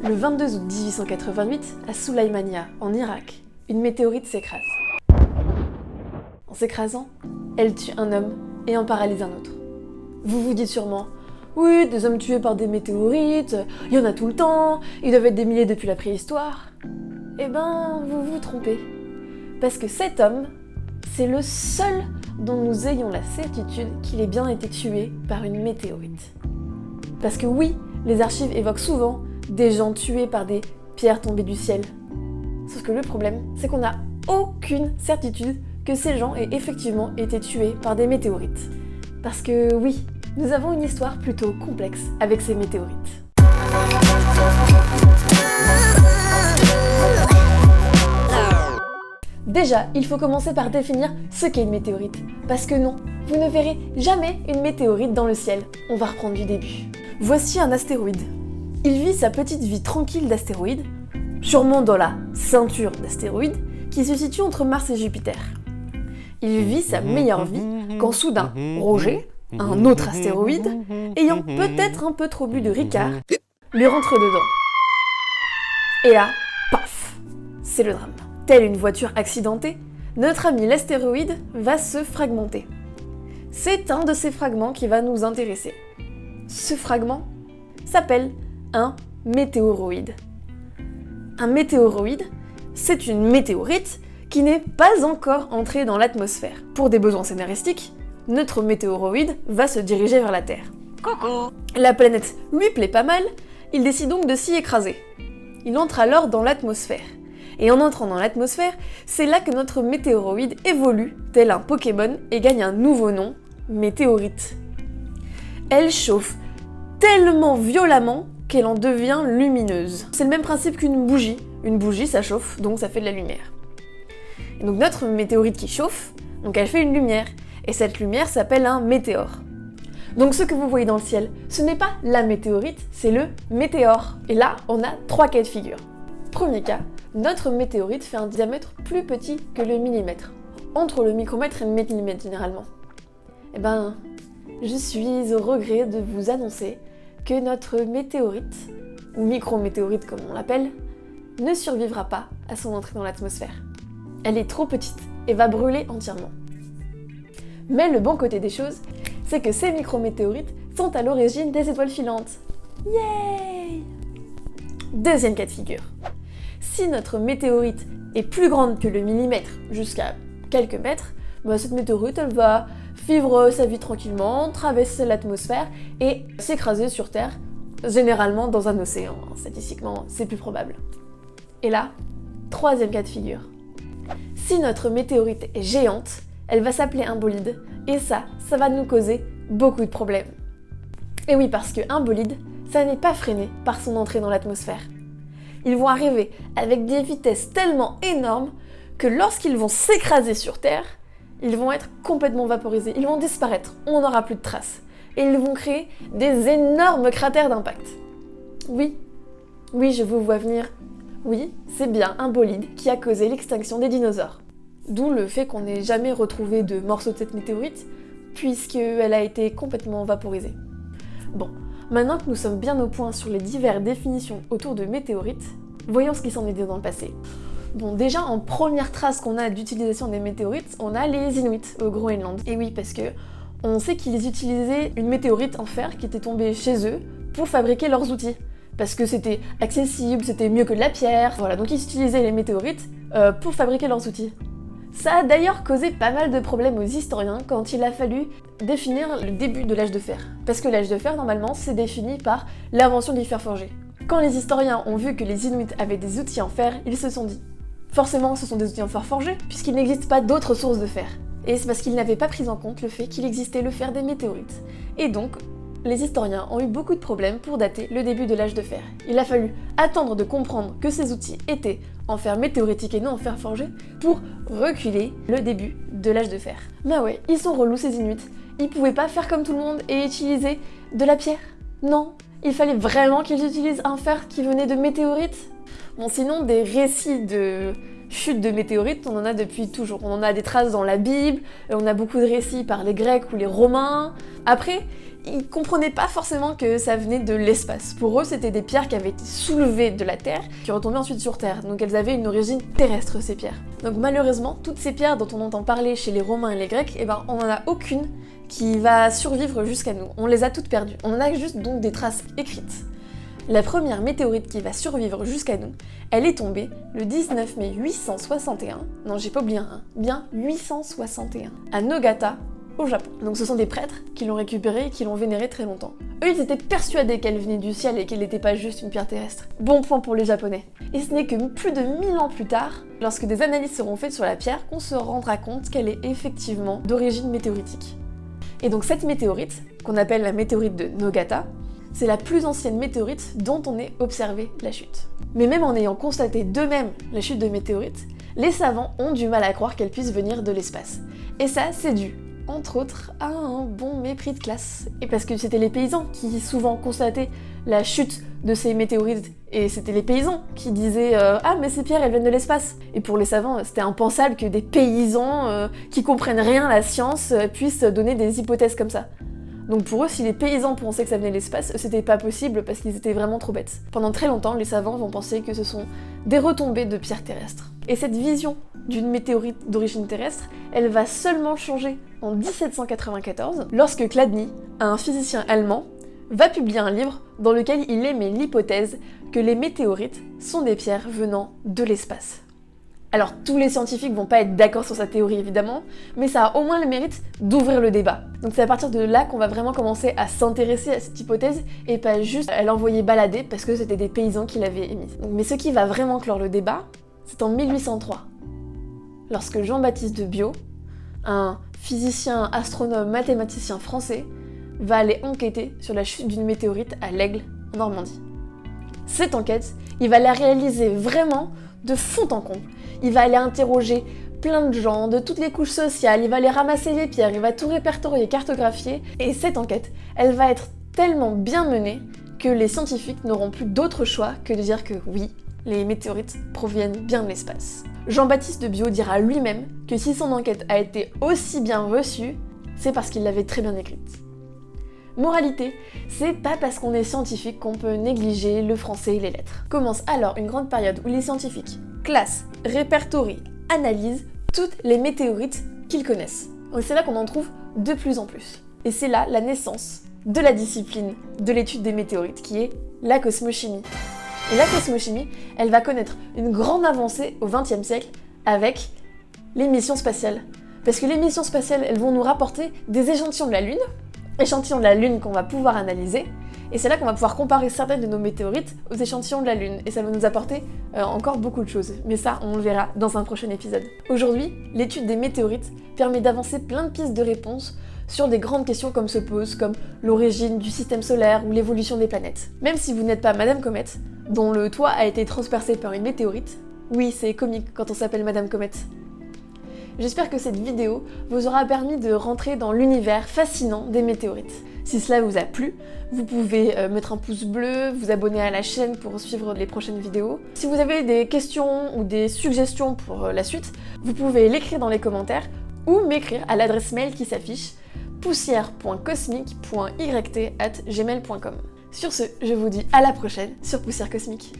Le 22 août 1888, à Sulaimania, en Irak, une météorite s'écrase. En s'écrasant, elle tue un homme et en paralyse un autre. Vous vous dites sûrement, oui, des hommes tués par des météorites, il y en a tout le temps, ils doivent être des milliers depuis la préhistoire. Eh ben, vous vous trompez. Parce que cet homme, c'est le seul dont nous ayons la certitude qu'il ait bien été tué par une météorite. Parce que oui, les archives évoquent souvent des gens tués par des pierres tombées du ciel. Sauf que le problème, c'est qu'on n'a aucune certitude que ces gens aient effectivement été tués par des météorites. Parce que oui, nous avons une histoire plutôt complexe avec ces météorites. Déjà, il faut commencer par définir ce qu'est une météorite. Parce que non, vous ne verrez jamais une météorite dans le ciel. On va reprendre du début. Voici un astéroïde. Il vit sa petite vie tranquille d'astéroïde, sûrement dans la ceinture d'astéroïdes, qui se situe entre Mars et Jupiter. Il vit sa meilleure vie quand soudain, Roger, un autre astéroïde, ayant peut-être un peu trop bu de Ricard, lui rentre dedans. Et là, paf, c'est le drame. Telle une voiture accidentée, notre ami l'astéroïde va se fragmenter. C'est un de ces fragments qui va nous intéresser. Ce fragment s'appelle un météoroïde. Un météoroïde, c'est une météorite qui n'est pas encore entrée dans l'atmosphère. Pour des besoins scénaristiques, notre météoroïde va se diriger vers la Terre. Coucou. La planète lui plaît pas mal, il décide donc de s'y écraser. Il entre alors dans l'atmosphère. Et en entrant dans l'atmosphère, c'est là que notre météoroïde évolue, tel un Pokémon, et gagne un nouveau nom, météorite. Elle chauffe tellement violemment qu'elle en devient lumineuse. C'est le même principe qu'une bougie. Une bougie, ça chauffe, donc ça fait de la lumière. Et donc notre météorite qui chauffe, donc elle fait une lumière. Et cette lumière s'appelle un météore. Donc ce que vous voyez dans le ciel, ce n'est pas la météorite, c'est le météore. Et là, on a 3 cas de figure. Premier cas, notre météorite fait un diamètre plus petit que le millimètre. Entre le micromètre et le millimètre généralement. Eh ben, je suis au regret de vous annoncer que notre météorite, ou micrométéorite comme on l'appelle, ne survivra pas à son entrée dans l'atmosphère. Elle est trop petite et va brûler entièrement. Mais le bon côté des choses, c'est que ces micrométéorites sont à l'origine des étoiles filantes. Yay! Deuxième cas de figure. Si notre météorite est plus grande que le millimètre, jusqu'à quelques mètres, cette météorite elle va vivre sa vie tranquillement, traverser l'atmosphère et s'écraser sur Terre, généralement dans un océan. Statistiquement, c'est plus probable. Et là, troisième cas de figure. Si notre météorite est géante, elle va s'appeler un bolide, et ça va nous causer beaucoup de problèmes. Et oui, parce qu'un bolide, ça n'est pas freiné par son entrée dans l'atmosphère. Ils vont arriver avec des vitesses tellement énormes que lorsqu'ils vont s'écraser sur Terre, ils vont être complètement vaporisés, ils vont disparaître, on n'aura plus de traces. Et ils vont créer des énormes cratères d'impact. Oui, je vous vois venir. Oui, c'est bien un bolide qui a causé l'extinction des dinosaures. D'où le fait qu'on n'ait jamais retrouvé de morceaux de cette météorite, puisqu'elle a été complètement vaporisée. Bon, maintenant que nous sommes bien au point sur les diverses définitions autour de météorites, voyons ce qui s'en est dit dans le passé. Bon, déjà, en première trace qu'on a d'utilisation des météorites, on a les Inuits au Groenland. Et oui, parce que on sait qu'ils utilisaient une météorite en fer qui était tombée chez eux pour fabriquer leurs outils. Parce que c'était accessible, c'était mieux que de la pierre. Voilà, donc ils utilisaient les météorites pour fabriquer leurs outils. Ça a d'ailleurs causé pas mal de problèmes aux historiens quand il a fallu définir le début de l'âge de fer. Parce que l'âge de fer, normalement, c'est défini par l'invention du fer forgé. Quand les historiens ont vu que les Inuits avaient des outils en fer, ils se sont dit « Forcément, ce sont des outils en fer forgé, puisqu'il n'existe pas d'autres sources de fer. » Et c'est parce qu'ils n'avaient pas pris en compte le fait qu'il existait le fer des météorites. Et donc, les historiens ont eu beaucoup de problèmes pour dater le début de l'âge de fer. Il a fallu attendre de comprendre que ces outils étaient en fer météoritique et non en fer forgé pour reculer le début de l'âge de fer. Bah ouais, ils sont relous ces Inuits. Ils pouvaient pas faire comme tout le monde et utiliser de la pierre. Non, il fallait vraiment qu'ils utilisent un fer qui venait de météorites. Bon, sinon, des récits de chutes de météorites, on en a depuis toujours. On en a des traces dans la Bible, on a beaucoup de récits par les Grecs ou les Romains. Après, ils comprenaient pas forcément que ça venait de l'espace. Pour eux, c'était des pierres qui avaient été soulevées de la Terre, qui retombaient ensuite sur Terre. Donc elles avaient une origine terrestre, ces pierres. Donc malheureusement, toutes ces pierres dont on entend parler chez les Romains et les Grecs, on n'en a aucune qui va survivre jusqu'à nous. On les a toutes perdues. On en a juste donc des traces écrites. La première météorite qui va survivre jusqu'à nous, elle est tombée le 19 mai 861, non j'ai pas oublié un, bien 861, à Nogata, au Japon. Donc ce sont des prêtres qui l'ont récupérée et qui l'ont vénérée très longtemps. Eux ils étaient persuadés qu'elle venait du ciel et qu'elle n'était pas juste une pierre terrestre. Bon point pour les Japonais. Et ce n'est que plus de 1000 ans plus tard, lorsque des analyses seront faites sur la pierre, qu'on se rendra compte qu'elle est effectivement d'origine météoritique. Et donc cette météorite, qu'on appelle la météorite de Nogata, c'est la plus ancienne météorite dont on ait observé la chute. Mais même en ayant constaté d'eux-mêmes la chute de météorites, les savants ont du mal à croire qu'elle puisse venir de l'espace. Et ça, c'est dû, entre autres, à un bon mépris de classe. Et parce que c'était les paysans qui souvent constataient la chute de ces météorites, et c'était les paysans qui disaient ah mais ces pierres elles viennent de l'espace. Et pour les savants, c'était impensable que des paysans qui comprennent rien à la science puissent donner des hypothèses comme ça. Donc pour eux, si les paysans pensaient que ça venait de l'espace, c'était pas possible parce qu'ils étaient vraiment trop bêtes. Pendant très longtemps, les savants vont penser que ce sont des retombées de pierres terrestres. Et cette vision d'une météorite d'origine terrestre, elle va seulement changer en 1794, lorsque Chladni, un physicien allemand, va publier un livre dans lequel il émet l'hypothèse que les météorites sont des pierres venant de l'espace. Alors tous les scientifiques vont pas être d'accord sur sa théorie évidemment, mais ça a au moins le mérite d'ouvrir le débat. Donc c'est à partir de là qu'on va vraiment commencer à s'intéresser à cette hypothèse et pas juste à l'envoyer balader parce que c'était des paysans qui l'avaient émise. Mais ce qui va vraiment clore le débat, c'est en 1803, lorsque Jean-Baptiste de Biot, un physicien, astronome, mathématicien français, va aller enquêter sur la chute d'une météorite à l'Aigle, en Normandie. Cette enquête, il va la réaliser vraiment de fond en comble. Il va aller interroger plein de gens, de toutes les couches sociales, il va aller ramasser les pierres, il va tout répertorier, cartographier, et cette enquête, elle va être tellement bien menée que les scientifiques n'auront plus d'autre choix que de dire que oui, les météorites proviennent bien de l'espace. Jean-Baptiste de Biot dira lui-même que si son enquête a été aussi bien reçue, c'est parce qu'il l'avait très bien écrite. Moralité, c'est pas parce qu'on est scientifique qu'on peut négliger le français et les lettres. Commence alors une grande période où les scientifiques classent, répertorient, analysent toutes les météorites qu'ils connaissent. Donc c'est là qu'on en trouve de plus en plus. Et c'est là la naissance de la discipline de l'étude des météorites qui est la cosmochimie. Et la cosmochimie, elle va connaître une grande avancée au XXe siècle avec les missions spatiales. Parce que les missions spatiales, elles vont nous rapporter des échantillons de la Lune qu'on va pouvoir analyser, et c'est là qu'on va pouvoir comparer certaines de nos météorites aux échantillons de la Lune, et ça va nous apporter encore beaucoup de choses, mais ça on le verra dans un prochain épisode. Aujourd'hui, l'étude des météorites permet d'avancer plein de pistes de réponses sur des grandes questions comme se posent, comme l'origine du système solaire ou l'évolution des planètes. Même si vous n'êtes pas Madame Comète, dont le toit a été transpercé par une météorite, oui c'est comique quand on s'appelle Madame Comète. J'espère que cette vidéo vous aura permis de rentrer dans l'univers fascinant des météorites. Si cela vous a plu, vous pouvez mettre un pouce bleu, vous abonner à la chaîne pour suivre les prochaines vidéos. Si vous avez des questions ou des suggestions pour la suite, vous pouvez l'écrire dans les commentaires ou m'écrire à l'adresse mail qui s'affiche poussière.cosmique.yt@gmail.com. Sur ce, je vous dis à la prochaine sur Poussière Cosmique.